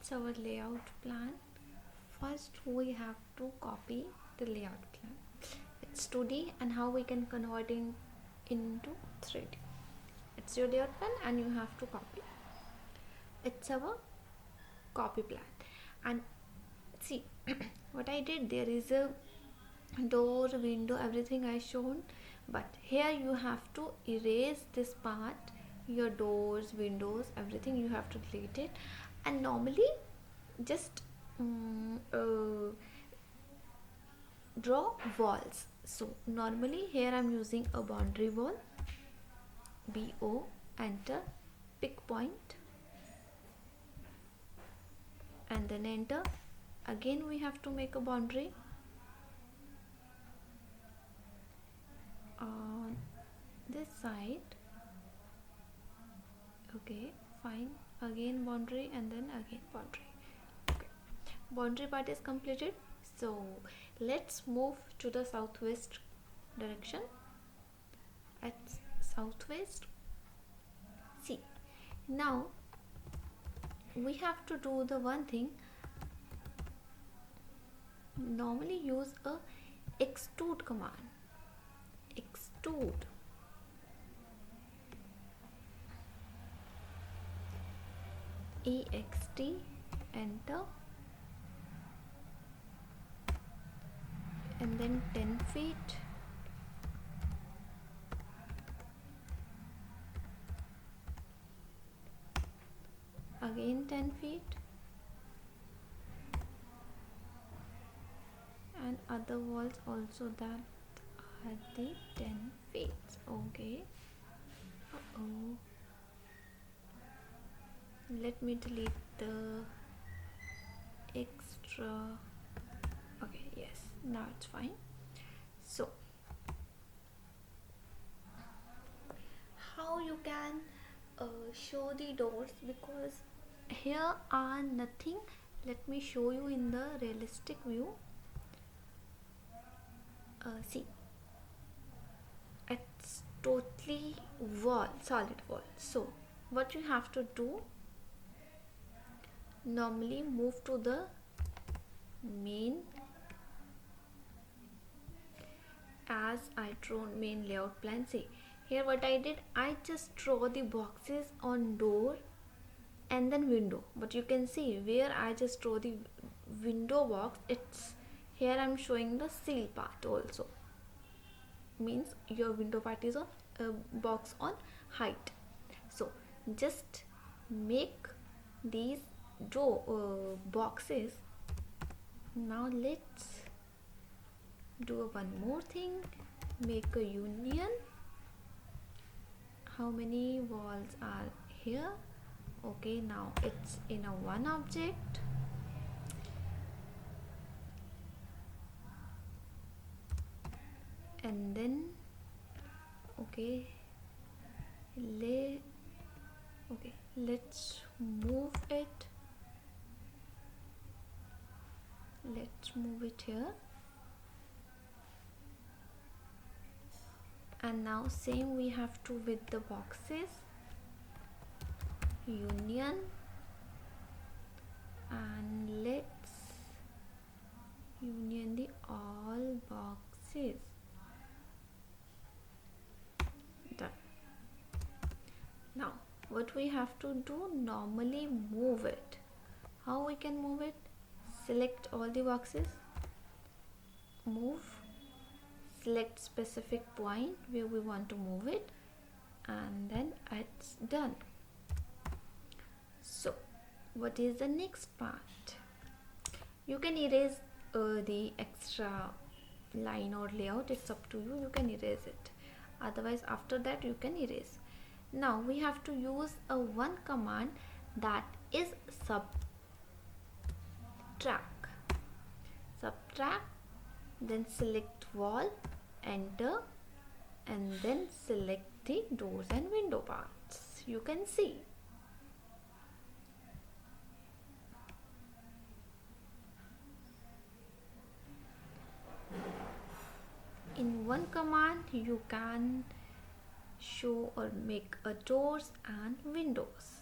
it's our layout plan. First we have to copy the layout plan. It's 2D and how we can convert it into 3D. It's your layout plan and you have to copy. It's our copy plan. And see what I did, there is a door, window, everything I shown, but here you have to erase this part, your doors, windows, everything you have to delete it. And normally just draw walls. So normally here I'm using a boundary wall, BO, enter, pick point and then enter. Again we have to make a boundary on this side. Okay, fine. Again boundary and then again boundary. Okay, boundary part is completed. So let's move to the southwest direction. At southwest, see, now we have to do the one thing. Normally use a extrude command. Extrude. EXT, enter, and then 10 feet. Again 10 feet. And other walls also that are the 10 feet. Okay. Uh-oh. Let me delete the extra. Okay, yes, now it's fine. So how you can show the doors, because here are nothing. Let me show you in the realistic view. See, it's totally wall, solid wall. So what you have to do, normally move to the main, as I drawn main layout plan. See here what I did, I just draw the boxes on door and then window, but you can see where I just draw the window box, it's here I'm showing the seal part also, means your window part is on box on height. So just make these door boxes. Now let's do one more thing, make a union. How many walls are here? Okay, now it's in a one object. And then okay, let's move it. Let's move it here. And now same we have to with the boxes, union, and let's union the all boxes. Done. Now what we have to do, normally move it. How we can move it? Select all the boxes, move, select specific point where we want to move it, and then it's done. So what is the next part? You can erase the extra line or layout, it's up to you, you can erase it, otherwise after that you can erase. Now we have to use a one command, that is subtract, then select wall, enter, and then select the doors and window parts. You can see in one command you can show or make a doors and windows.